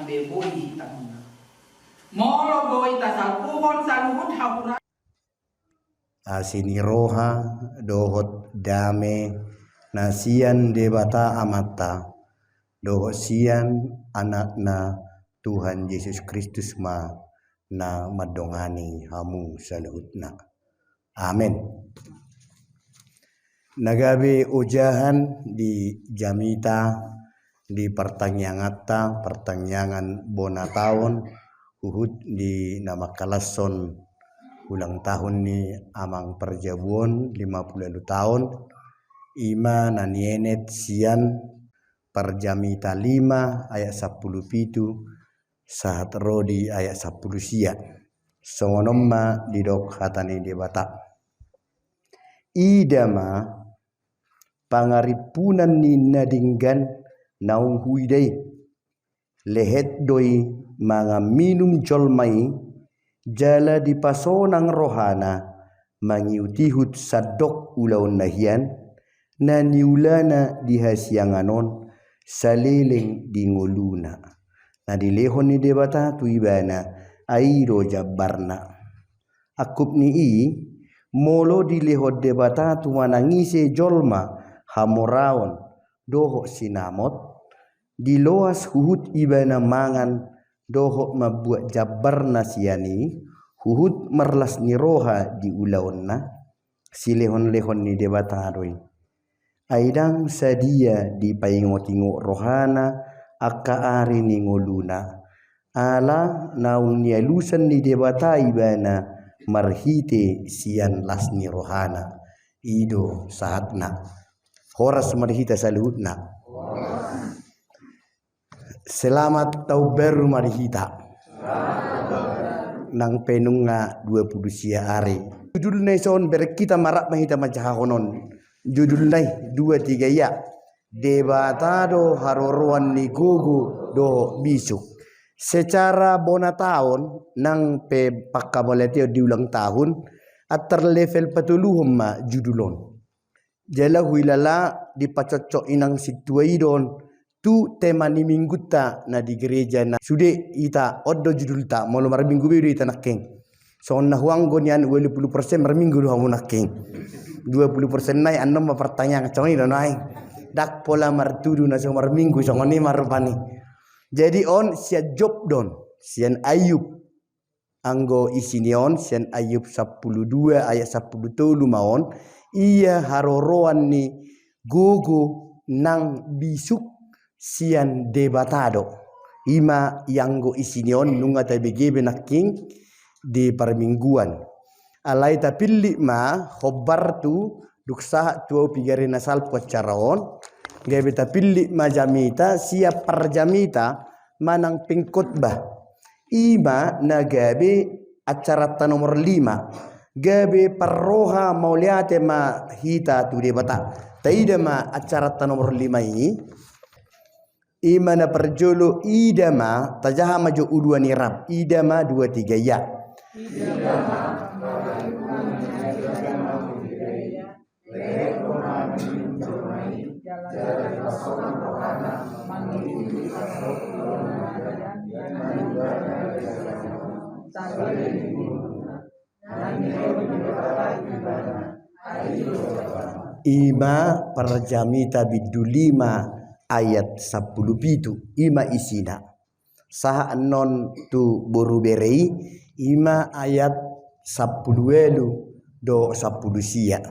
beboi hitamna. Molo boi tasal puhon saluhut hapura. Asini roha dohot dame nasian debata amata dohot sian anakna Tuhan Yesus Kristus na madongani hamu saluhutna. Amin. Nagabe ujahan di jamita di pertanyaan bona tahun uhud di nama kalason ulang tahun ni amang perjabuan 50 tahun ima nanienet sian perjamita 5 ayat 10 pitu saat rodi ayat 10 sia songonomma didok hatani debata idama pangaripunan ni nadinggan naung huidai lehet doi mga minum jolmai jala di pasonang rohana mangiutihut sadok ulaun nahian na niulana dihasianganon saleleng dingoluna na dilehon ni debata tuibana airo jabarna akup ni molo dilehod debata tumanangise jolma hamoraon doho sinamot diloas huhut ibana mangan doho mabuat jabar nasiani huhut merlas ni roha di ulaonna silehon-lehon ni debatadoi aidang sadia di paingotingo rohana akka ari ni ngoluna ala naung nialusan ni debata ibana marhite sian lasni rohana ido saatna horas marhita saluhutna. Selamat tahun baru marhita nang penunga 20 sia hari judul nai son berkita marak mahita macahakonon judul nai 2-3 ya debatado haroroan ni gugu do bisuk secara bona tahun nang pe pakkamoletio di ulang tahun atar level patuluhum ma judulon jala huilala dipacocok inang situaidon tu tema ni mingguta na di gereja na sude ita oddo judul ta molo mar minggu bedo ita nakeng so na huanggo nian 20% mar minggu do hamu nakeng 20% nai annom ma pertanyaan congni do nai dak pola mar tudu na so mar minggu so ngoni mar pani jadi on sia job don sian Ayub anggo isinion sian Ayub 12 ayat 10 maon ia haroroan ni gogo nang bisuk sian debatado ima yanggo isinion nunga tabegebe naking di permingguan alai tapilli ma khobartu duksa tuau pigare nasal pacaraon gabe tapilli ma jamita siap perjamita manang pingkotbah ima nagabe acara nomor 5 gabe parroha mauliate ma hita tu debata taida ma acara nomor 5 ini imana perjolo idama tajaha maju uduan irab idama 2-3 ya ima perjamita bidulima ayat 10 pitu ima isina saha non tu boru berei ima ayat 10 do 10 sia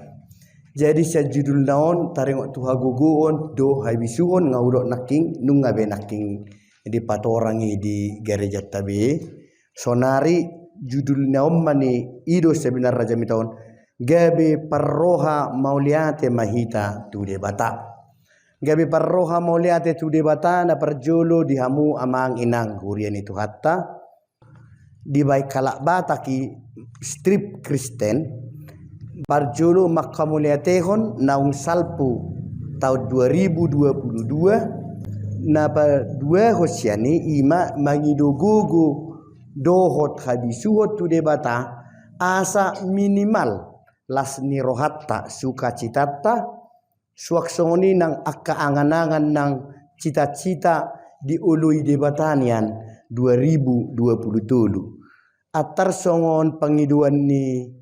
jadi sajudul naon tarengok tu haguguon do habisuon ngaudok naking nunga be naking di patorangi di gereja tabe sonari judul naon mani ido sebenar raja mitaon gabe parroha mauliate mahita tu debata gabe parroha mauliate tu debata na perjolo dihamu amang inang hurian itu hatta di baik kalak bataki strip Kristen parjolo makamuliatehon naung salpu tahun 2022 na pa dua hosiani ima mangidogogo dohot habisuhot tu debata asa minimal lasni rohatta sukacitata suaksoni nang akka angan-angan nang cita-cita diului debatanian 2027. Atar songon pengiduan ni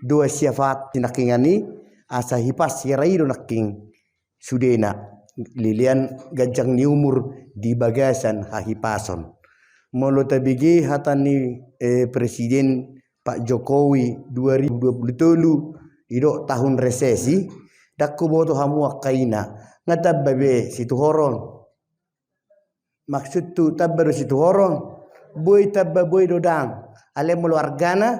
dua syafat tinakingani asa hipas sirai do naking sudena lilian gajang ni umur di bagasan hahipason. Molo tabigi hatani Presiden Pak Jokowi 2027 idok tahun resesi dakku boto hamuak kaina ngatababe situ horon. Maksud tu tabbaru situ horon boy tabba boy dodang ale mulu argana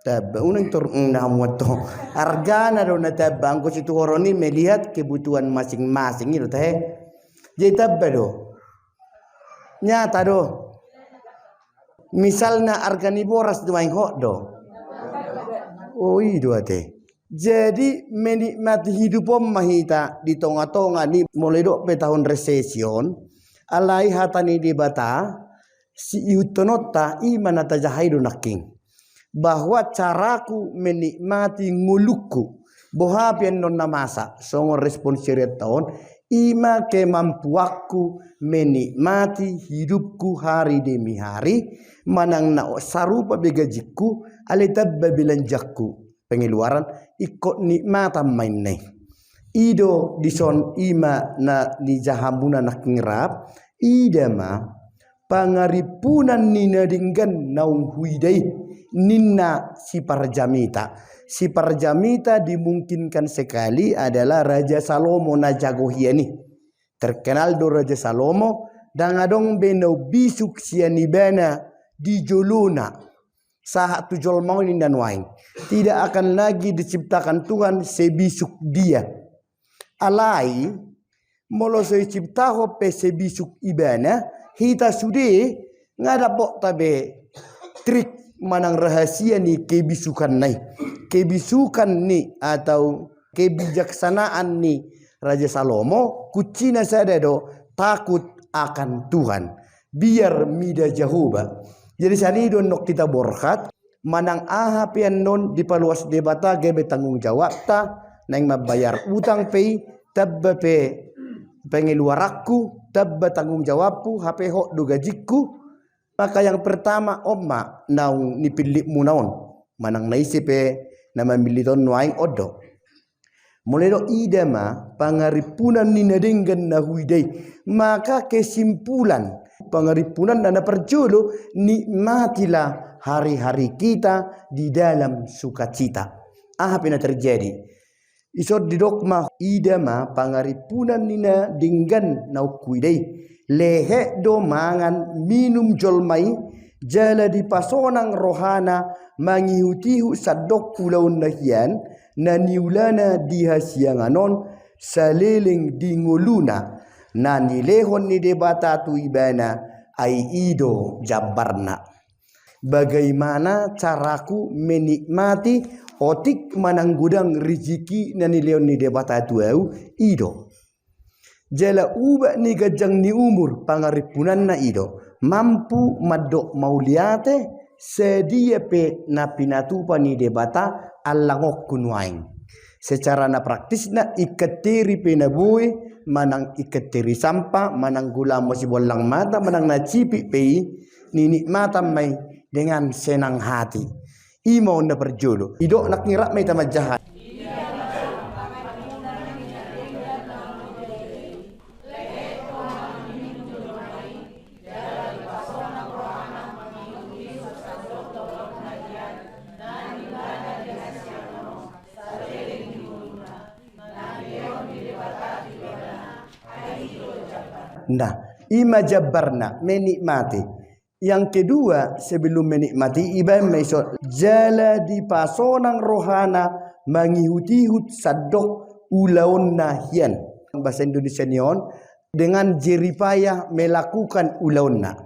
tabba unang turun na moto argana do na tabba angko situ horon ni melihat kebutuhan masing-masing itu teh jadi tabba do nyata do misalnya arganivoras do main hok do oh itu teh jadi menikmati hidup mahita di tonga-tonga ni mulai do pe tahun resesion alai hatani di bata si iutonota imana tajahaidu naking bahwa caraku menikmati nguluku bohapian non namasa songo responsibilitas tahun ima kemampuanku menikmati hidupku hari demi hari manang na sarupa begajiku alitabba bilanjakku pengeluaran ikut nikmatan main nih ido dison ima na di jahambuna nak ngirap ida ma pangaripunan nina dinggan naung huidai ninna si parjamita dimungkinkan sekali adalah Raja Salomo na jagohiani terkenal do Raja Salomo dangadong benau bisuk sianibana di joluna saat tujol mau dan wain tidak akan lagi diciptakan Tuhan sebisuk dia alai molo so ciptaho pe sebisuk ibana hita sude ngada pok tabe trik manang rahasia ni kebisukan ni atau kebijaksanaan ni Raja Salomo kucina sada do takut akan Tuhan biar mida jahuba jadi sani don nok kita borkat manang aha pian non dipaluas debata gebe tanggung jawab ta nang mabayar utang pay tabba pe pengeluaranku tabba tanggung jawabku HP hok do gajiku maka yang pertama omma naung nipilip mu naon manang naisipe nama militon nuaing odo mulai do idama pangaripunan ninadenggan nahuidai maka kesimpulan pangaripunan dana perjolo nikmatilah hari-hari kita di dalam sukacita apa yang terjadi isod di dogma idama pangaripunan nina dinggan nau kuidai lehe do mangan minum jolmai jala di pasonang rohana mangihutihu sadok ulaun nahian na niulana dihasianganon saliling dinguluna na nilehon ni debata tu ibana ai ido jabarna bagaimana caraku menikmati otik mananggudang rezeki nani leon ni debata tuau ido jala uba ni gajang ni umur pangaripunan na ido mampu madok mauliate sedia pe na pinatupa ni debata alangok kunwaing secara na praktis na ikatiri pe na buwi manang ikatiri sampah manang gula mosi bolang mata manang nacipi pe ninikmatan may dengan senang hati imau na berjolo idok nak ngira may tamajahan nah ima jabarna menikmati. Yang kedua sebelum menikmati ibadah mesot jala di pasonang rohana mangihut-ihut sadok ulaun nahian bahasa Indonesia nion dengan jeripayah melakukan ulaunna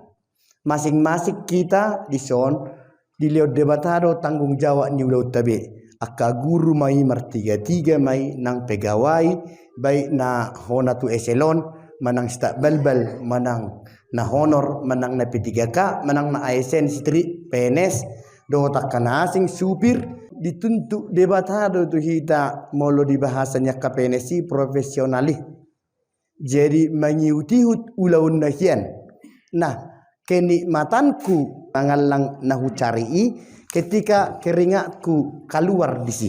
masing-masing kita di son di leo debatado tanggung jawab ni ulau tabe aka guru mai martiga-tiga mai nang pegawai baik na honatu eselon manang stak balbal manang na honor manang na P3K manang na ASN street PNS do takkan asing supir dituntut debatado tu hita molo di bahasanya KPNSI profesionali jadi mengiutihut ulaun nahian nah kenikmatanku mangalang nahu cari ketika keringatku keluar di si.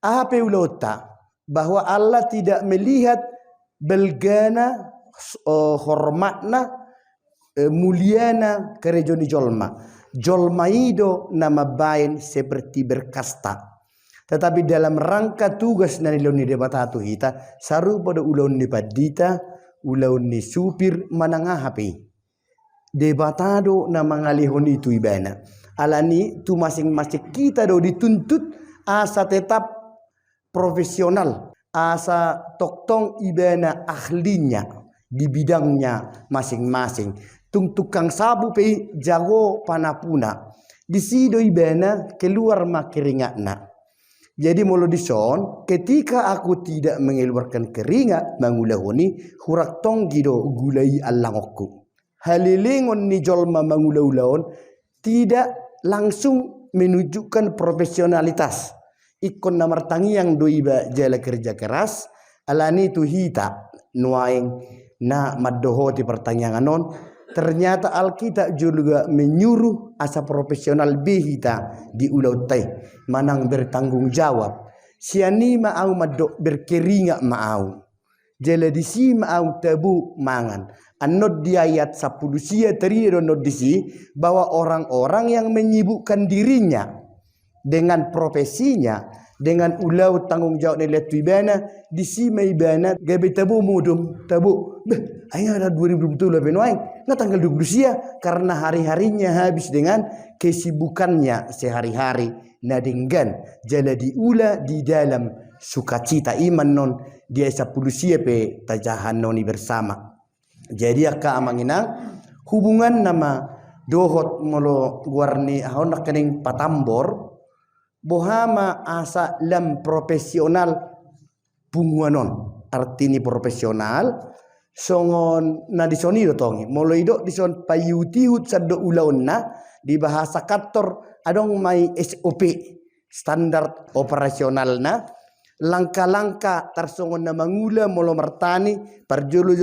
Apa ulota bahwa Allah tidak melihat belgana hormatna muliana kerejoni jolma. Jolma itu nama bain seperti berkasta. Tetapi dalam rangka tugas na nilaw ni debatatu hita, saru pada ulaw ni padita, ulaw ni supir manangahapi. Debatado na mangalihon itu ibana. Alani tu masing-masing kita do dituntut asa tetap profesional, asa toktong ibana ahlinya di bidangnya masing-masing. Tung tukang sabu pe jago panapuna. Di sido ibana keluar makeringatna. Jadi mulu dison, ketika aku tidak mengeluarkan keringat mangulahoni hurak tong gido gulai alangokku. Halilingon ni jolma mangulahulaon tidak langsung menunjukkan profesionalitas. Ikon namar tangiang doiba jala kerja keras, alani tu hita nuaing na maddohoti pertanyaan non. Ternyata Alkitab juga menyuruh asa profesional behita di ulau teh manang bertanggung jawab. Siani mau madok berkeringat mau. Jela disi mau tebu mangan. Anot di ayat 10 sia terido not disi bahwa orang-orang yang menyibukkan dirinya dengan profesinya, dengan ulau tanggung jawab nilai tuibana, disi maibana gabe tebu mudum tebu. Ayah ada 2000 betul lebih noaing. Nggak tanggal 20 sia karena hari-harinya habis dengan kesibukannya sehari-hari. Nadinggan jala diula di dalam sukacita iman non dia 10 sia pe tajahan noni bersama. Jadi aka amanginang hubungan nama dohot molo guarni ahon kening patambor bohama asa lam profesional bunguanon artini profesional songon na disoni do tongi molo ido dison payutihut saddo ulaonna di bahasa kantor adong mai SOP standar operasional na langkah-langkah tarsongon na mangula molo martani parjolo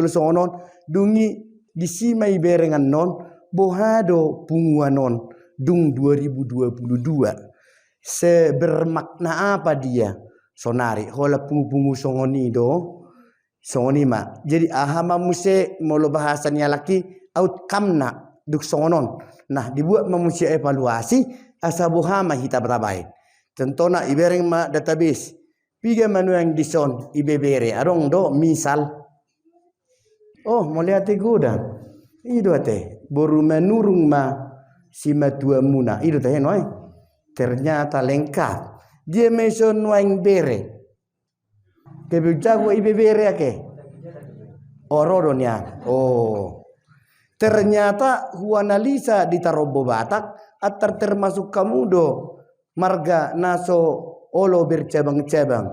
sono dungi disimai berengan non bohado punguanon dung 2022 sebermakna apa dia sonari hola pungu-pungu songoni do songoni ma jadi ahama muse molo bahasanya laki outcome na duk songonon nah dibuat mamusia evaluasi asa bohama hita batabai tentona ibereng ma database piga manu yang dison ibebere arong do misal oh moliate guda ido ate boru menurung ma sima tua muna ido teh noy ternyata lengkap dia meson waing bere kebejago ibebere ake orodonya oh ternyata huanalisa ditarobo batak atar termasuk kamudo marga naso olo bercabang-cabang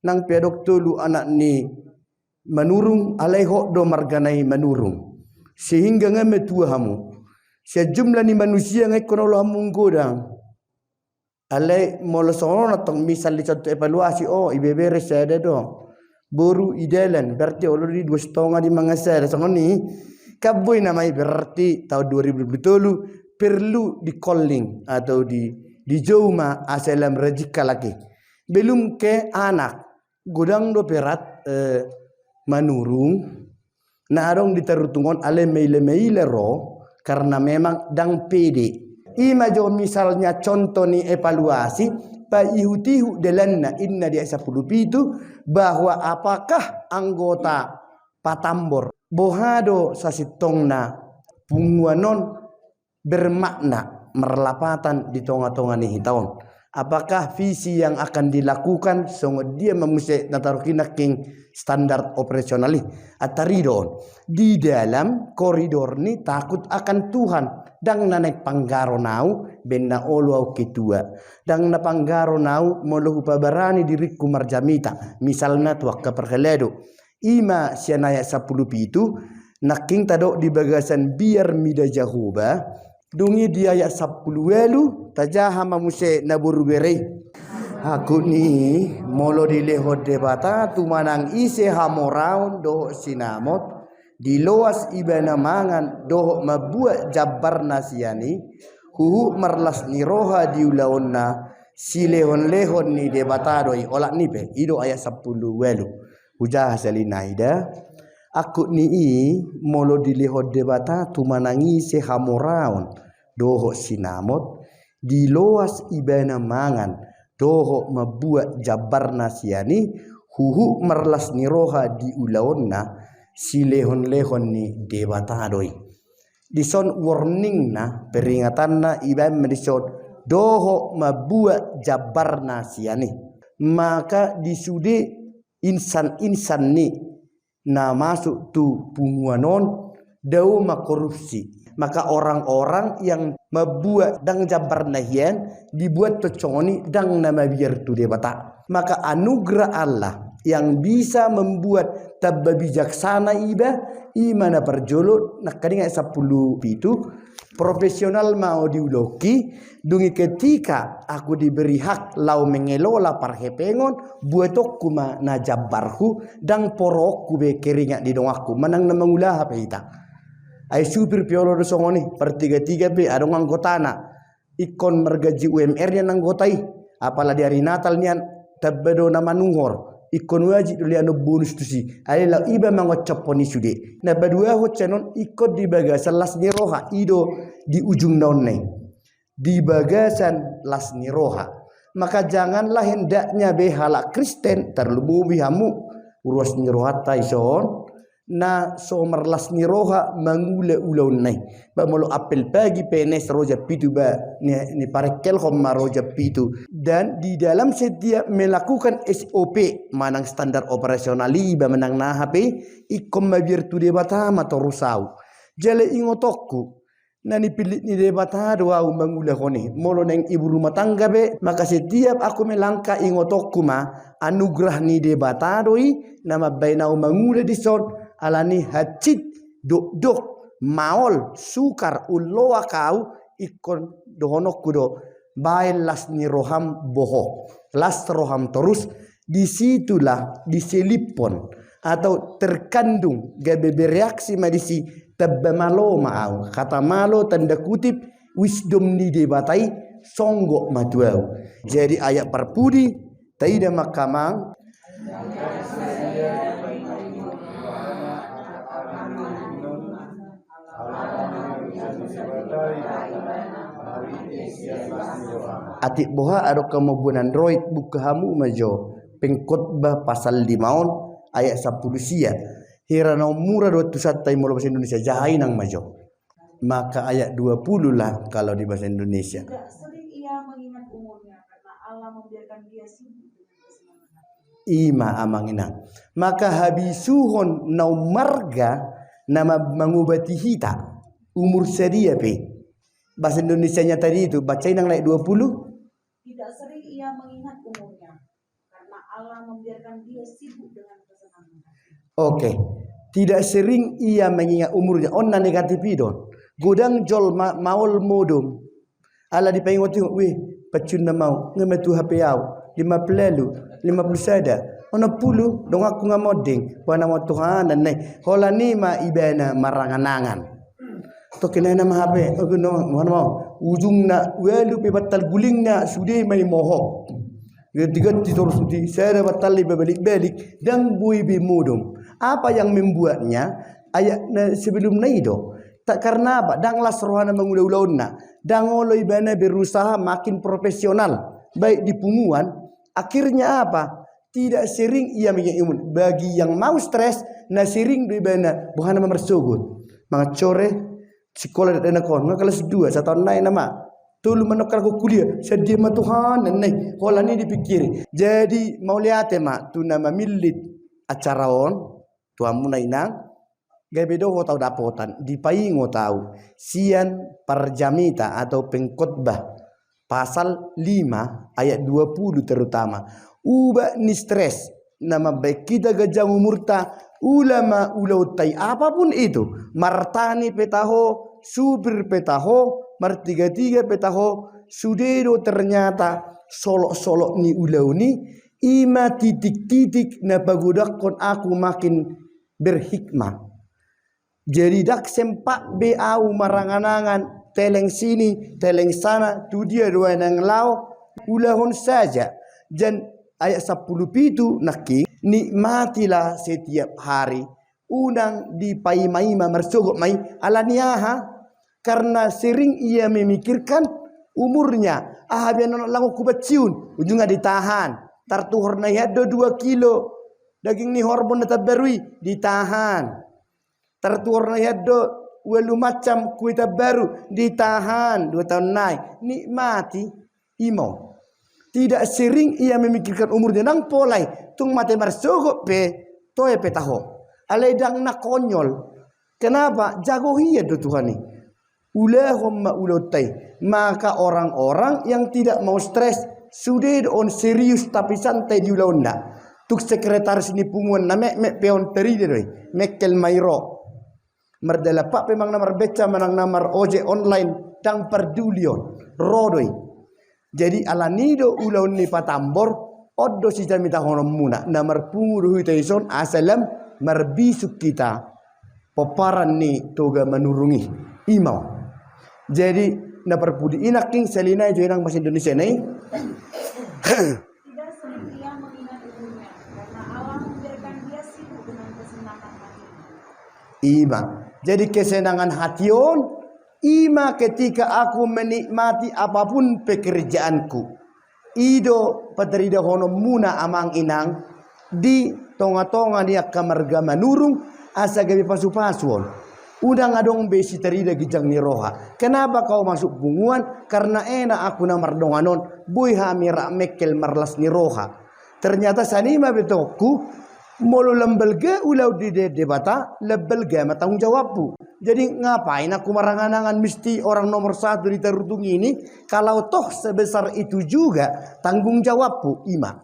nang pedok tulu anak ni menurung alaiho do marganai menurung sehingga ngame tuahamu sejumlah ni manusia ngai kono hamun godang alai molo sono natong misal di satu evaluasi oh ibebere sada do boru idealan berarti already 2,5 di mangasada songoni kaboy namai berarti tahun 2020 perlu di calling atau di joma asalam rezeki lagi belum ke anak godang do perat manurung na arong ditarutungon ale meile ro karena memang dang pede ima jo misalnya contoh ni evaluasi pa ihutihu delanna inna dia 10 itu bahwa apakah anggota patambor bohado sasitongna punguanon bermakna merlapatan di tonga-tonga nih tahun. Apakah visi yang akan dilakukan sungguh dia memusik natarukinak king standar operasional ataridon di dalam koridor ni takut akan Tuhan dang nanek panggaro nau benda olu au ketua dang na panggaro nau moluhu pabarani diriku marjamita misalnya tuak keperheledo ima sianaya 10 itu naking tado di bagasan biar mida jahuba dungi dia ya 10 welu tajaha mamuse naburu bere aku ni molo di leho debata tu manang ise hamoraun do sinamot diloas ibana mangan doho mabuat jabar nasiani huhu marlas ni roha diulaonna silehon-lehon ni debatadoi olak ni pe ido ayat 10 welu hujah salinaida aku ni molo dilehod debata tu manangi se hamoraon doho sinamot diloas ibana mangan doho mabuat jabar nasiani huhu marlas ni roha diulaonna silehon-lehon ni debatadoi dison warning na peringatan na iban medisod doho mabuat jabar nasiani maka disude insan-insan ni na masuk tu punguanon dau makorupsi maka orang-orang yang membuat dang jabar nahian dibuat toconi dang nama biar tu debata maka anugerah Allah yang bisa membuat tabba bijaksana iba imana perjolot nak kadinga 10 itu profesional mau diuloki dungi ketika aku diberi hak lau mengelola parhepengon buatokku ma najabarku dang porokku be keringat di dong aku manang na mangulah apa ita ai supir piolo do songoni per 3 be adong anggotana ikon mergaji UMR nya nanggotai apalah di hari Natal nian tabado nama nuhor ikon wajib dulu anu bonus tu si alila iba mangocap poni sude na badua ho canon ikut di bagasan las ni roha ido di ujung daun nai di bagasan las ni roha maka janganlah hendaknya behala Kristen terlubu bihamu urus ni roha taison na somer las ni roha mangule ulau nai ba molo apel pagi penes roja pitu ba ni parekel homma roja pitu dan di dalam setiap melakukan SOP manang standar operasional ba menang na HP ikom mabir tu debata atau rusau jale ingotokku nani pilit ni debata doa mangule kone molo neng ibu rumah tangga be maka setiap aku melangkah ingotokku ma anugerah ni debata doi nama bainau mangule dison alani hacit dok maol sukar uloa kau ikon dohonok kudo bail las ni roham boho las roham terus disitulah diselipon atau terkandung gabe bereaksi madisi tabba malo mau kata malo tanda kutip wisdom ni debatai songgok matuau jadi ayat perpudi taida makamang atik boha ado kemobunan Android buka hamu majo pengkhotbah pasal 5 ayat 10 sia hirana murah 21 tai bahasa Indonesia jahai nang majo maka ayat 20 lah kalau di bahasa Indonesia tidak sering ia mengingat umurnya karena Allah membiarkan dia sibuk dengan kesenangan ima amanginang maka habisuhon nau marga nama mengubati hita umur sedia pe bahasa Indonesianya tadi itu bacain yang naik 20 tidak sering ia mengingat umurnya karena Allah membiarkan dia sibuk dengan kesenangan oke tidak sering ia mengingat umurnya onna negatif idon godang jol maul modum ala dipengoti weh pacun mau ngemetu HP au 50 sada ona pulu dong aku ngamoding wana mo Tuhan dan nei holani ma ibana maranganangan to kenana ma HP aku no mau ujungna welu pe batal gulingna sude mai moho ganti-ganti terus di saya batal balik-balik dan bui bimudum apa yang membuatnya ayat sebelum naido tak karena apa dang las rohana mengulau-ulauna dang olo ibana berusaha makin profesional baik di punguan akhirnya apa tidak sering ia mengimun bagi yang mau stres na sering di ibana bukan memersugut mangacore sekolah dan kon kelas 2 1 tahun lain nama tulu menokal ku kuliah sedia ma Tuhan nai holani dipikir jadi mau lihat mak tu nama milit acaraon tuamu nainang gabedo ho tau dapotan dipaingo tahu sian parjamita atau pengkhotbah pasal 5 ayat 20 terutama uba ni stres nama baik kita gajah umurta ulama ulautai apapun itu martani petaho supir petaho martiga-tiga petaho sudero ternyata solok-solok ni ulau ni ima titik-titik na pagodakon aku makin berhikmah Jadi dak sempak beau maranganangan teleng sini teleng sana tu dia dua nang lau ulahon saja. Dan ayat 10 itu naki nikmatilah setiap hari unang dipai-mai mersogok mai alaniaha karena sering ia memikirkan umurnya. Biar anak langu kubeciun ujungnya ditahan. Tartuhor na yado 2 kilo daging ni hormon na tabarui ditahan. Tartuhor na yado walu macam kue tabaru ditahan 2 tahun naik. Nikmati imo. Tidak sering ia memikirkan umurnya nang polai tung mate marsogok pe toye pe taho. Aledang nak konyol. Kenapa? Jago hiya do Tuhan ni. Ulahumma ulotai. Maka orang-orang yang tidak mau stres sudah on serius tapi santai di ulonda. Tuk sekretaris ini punguan na mek peon teri doi. Mekel mairo. Merdala pak memang namar beca menang namar ojek online dang perdulion. Rodoi. Jadi ala nido ulon ni patambor oddo si jamita hono muna namar pungu hui taison asalam marbisuk kita. Paparan ni toga menurungi imau. Jadi na perpudi inaking salina jo inang bahasa Indonesia ni. Tidak sering ia mengingat umurnya karena Allah membiarkan dia sibuk dengan kesenangan hatinya. Ima. Jadi kesenangan hation ima ketika aku menikmati apapun pekerjaanku. Ido paterida hono muna amang inang di tonga-tonga dia kamarga manurung asa gabi pasu-pasuon. Udang adong besi terida gijang ni roha. Kenapa kau masuk bunguan? Karena enak aku na mardonganon. Boy hamira mekel marlas ni roha. Ternyata sanima betoku molo lembelga ulau di debata lebelga matanggung jawabku. Jadi ngapain aku maranganangan mesti orang nomor 1 di terutung ini kalau toh sebesar itu juga tanggung jawabku ima.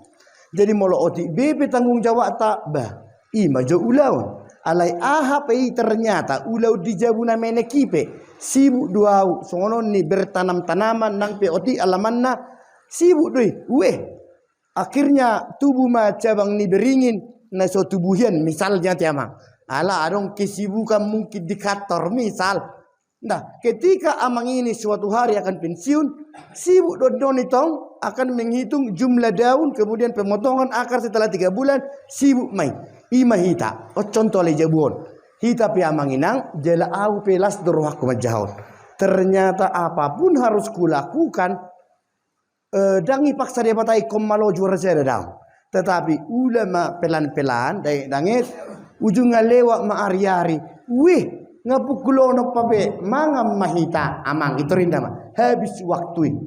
Jadi molo oti bebe tanggung jawab tak bah ima jo ulau. Alai ahapei ternyata ulau di jabuna menekipe sibuk duau sonon ni bertanam-tanaman nang peoti alamanna sibuk doi akhirnya tubuh ma cabang ni beringin na so tubuhian misalnya tiama ala adong kesibukan mungkin di kantor misal. Nah ketika amang ini suatu hari akan pensiun sibuk don itong akan menghitung jumlah daun kemudian pemotongan akar setelah 3 bulan sibuk main. Ima hita, contoh le jabuon. Hita pi amanginang, jela au pelas dorohak kumajahon. Ternyata apapun harus kulakukan, dangi paksa dia patai komalo juara saya dang. Tetapi ulama pelan-pelan, dangit ujungnya lewat ma ari-ari. Wih, ngapukulono pabe, mangam mahita amang itu rinda mah. Habis waktu.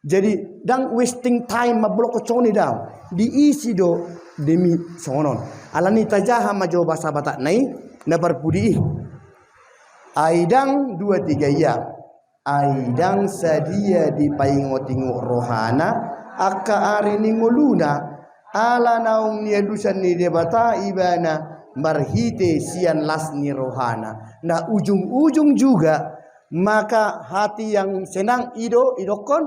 Jadi dang wasting time mablok coni dang. Diisi do demi sonon. Alani tajaha majo bahasa Batak nai na perpudi. Aidang 2-3 ya. Aidang sadia di paingotingo rohana akka arini ngoluna ala naung ni dusan ni debata ibana marhite sian lasni rohana. Nah ujung-ujung juga maka hati yang senang idokon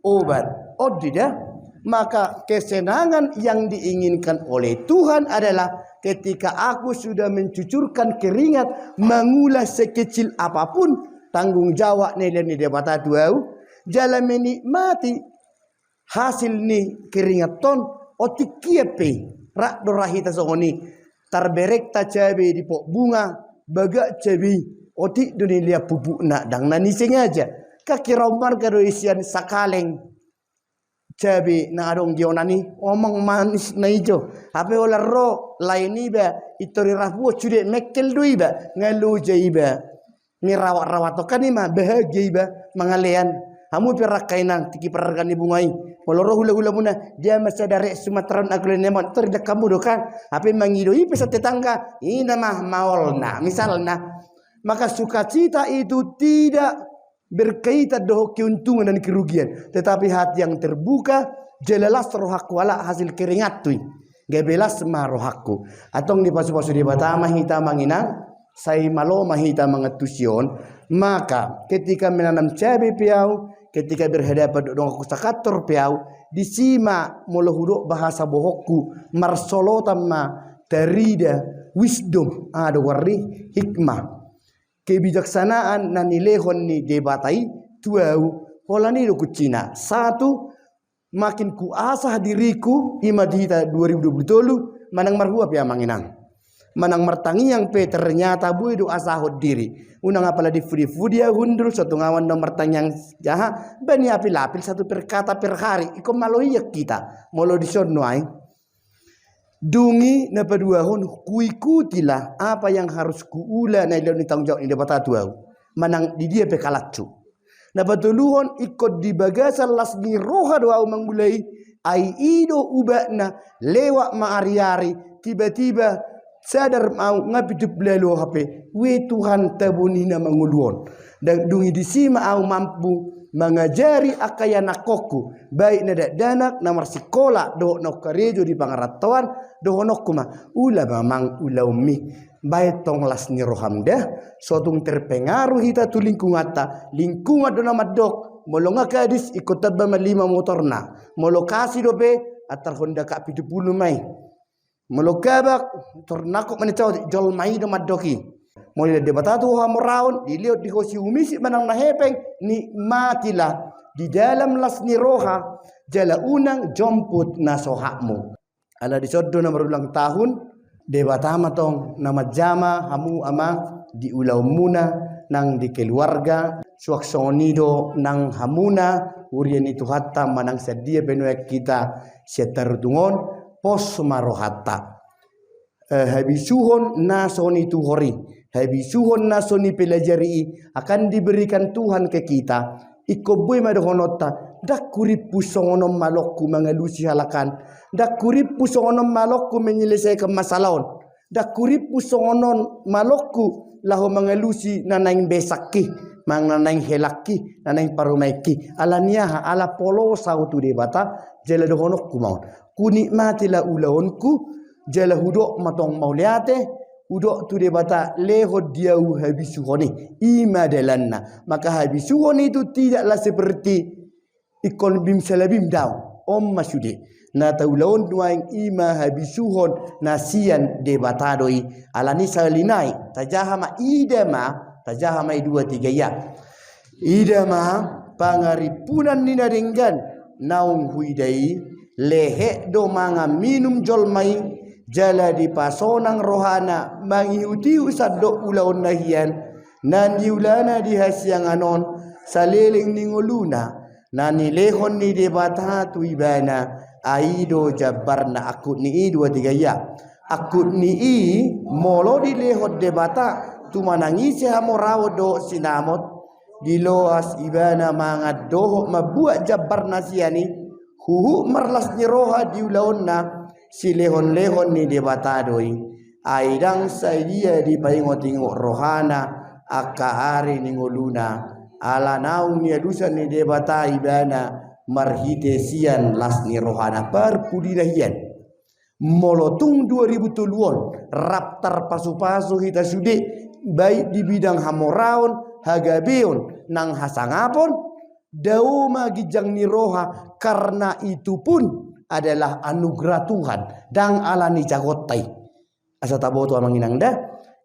obat. Odida. Maka kesenangan yang diinginkan oleh Tuhan adalah ketika aku sudah mencucurkan keringat mengulas sekecil apapun tanggung jawab nilai ni debata tuau jalan menikmati hasil ni keringat ton otik kiepe rak dorahita songoni tarberek ta cabe di pok bunga bagak cabe otik dunia pupuk nak dang nani sengaja kaki romar karo isian sakaleng cabe na adong gionani omong manis na ijo ape ola ro laini ba itori rafu cude mekel dui ba ngalu jaiba mi rawat tokan ima bahagia ba mangalean hamu pirakainang tiki perargan bungai poloro hula-hula muna dia masa dari Sumatera aglen nemon terdak kamu dokan ape mangidoi pesa tetangga ina mah maolna misalna maka sukacita itu tidak berkaitan dengan keuntungan dan kerugian, tetapi hati yang terbuka jelalas rohaku ala hasil keringat tu, gebelas ma rohaku. Atong di pasu-pasu di batama hita manginang, sai malo mahita mengetusion, maka ketika menanam cabai piau, ketika berhadapan dengan kusakator piau, disima molo huduk bahasa bohokku, marsolota ma tarida wisdom ada warri hikmah. kebijaksanaan na nilehon ni debatai tuau pola ni do kucina. Satu, makin kuasah diriku imadita 2027 manang marhuap ya manginang. Manang martangi yang pe ternyata bui do asahod diri. Unang apala di fudi-fudia hundul satu ngawan no martang yang jaha bani apil-apil satu perkata per hari iko maloiyak kita molo di sonno ai. Dungi na paduahon kuikutilah apa yang harus kuula na ilaw ni tanggung jawab ni dapat tuau. Manang di dia pe kalatsu. Na patuluhon ikut di bagasan las ni roha doa mangulai ai ido ubakna lewat maariari tiba-tiba sadar mau ngapidup lelo hape we Tuhan tabunina manguluon dan dungi disima au mampu mengajari akayana koku baik nadak danak namar sekolah do nok karejo di pangaratuan do honokuma ula mamang ula umi baik tong las ni rohamda sotung terpengaruh hita tu lingkungata lingkungan do nama dok molonga kadis ikut tabba 5 motorna molokasi dope atar honda ka 70 mai molokabak tornako manitaw jol mai do madoki mulai debatatu hamoraun diliot di hosi umisi manang nahepeng ni matilah di dalam las ni roha jala unang jomput na sohakmu ala disoddo na berulang tahun debatama tong nama jama hamu ama di ulau muna nang di keluarga suaksonido nang hamuna urian itu hatta manang sedia benuek kita setarudungon pos marohata habisuhon nasoni tuhori habisuhon nasoni pelajari akan diberikan Tuhan ke kita ikoboy madohonota dak kuripu songonom malokku mengelusi halakan dak kuripu songonom malokku menyelesaikan masalahon dak kuripu songonon malokku laho mengelusi nanaing besaki mang nanaing helaki nanaing parumaiki ala niaha ala polo sautu debata jela dohonokku maun kunikmatilah ulaonku jala hudok matong mauliate hudok tu debata leho diau habisuhoni imadalanna maka habisuhoni itu tidaklah seperti ikon bim salabim daw om masude na taulaon nuaing ima habisuhon nasian debatadoi alani salinai tajahama idama 2-3 ya idama pangaripunan nina denggan naung huidai lehe do manga minum jolmai jala di pasonang rohana mangiuti usad do ulaon nahian nan diulana di hasianganon saliling ningoluna nani lehon ni debata tu ibana aido jabarna akut ni 2-3 ya akut ni molo di lehot debata tu manangisi hamorawo do sinamot di loas ibana mangad doho mabuat jabar nasiani huhu marlas ni roha diulaon na si lehon-lehon ni debatadoi aidang saidia di paingo-tingo rohana akaari ni ngoluna ala naung ni adusan ni debata ibana marhite sian las ni rohana perpudinahian molotung 2000 raptar pasu-pasu kita sude baik di bidang hamoraon hagabeon nang hasangapon dauma gijang ni roha karena itu pun adalah anugerah Tuhan dan alani jagotai asa taboto amanginang dah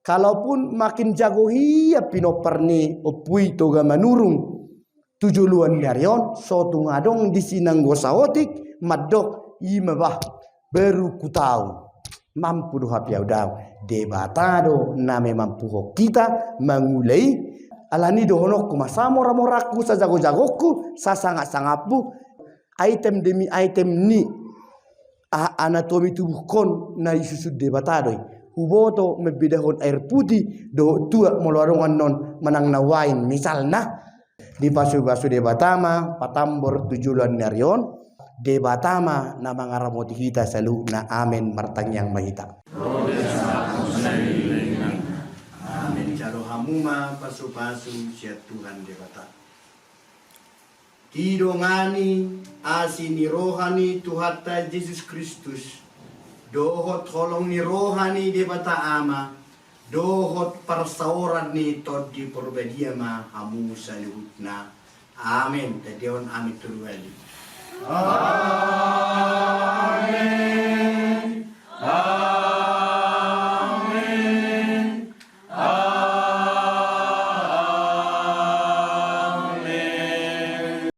kalaupun makin jago hiya pinoperni opui toga manurung tujuluan darion sotung adong di sinang gosaotik madok imabah baru kutau mampu do hapiau daw debatado name mampu kita mangulai alani do honokku masamo ramoraku sa jago-jagoku sa sangat-sangatku item demi item ni anatomi tubuh kon na isusud debatadoi huboto mebedahon air putih do tua molorongan non menang na wine misalna di pasu-pasu debatama patambor tujulan narion debatama na mangaramoti kita salu na amen martang yang mahita amen caro hamuma pasu-pasu siat Tuhan debata tidongani asini rohani Tuhatta Yesus Kristus dohot holong ni rohani debata ama dohot persauran ni tod di perbadiama hamu salihutna amin tadion amin turwali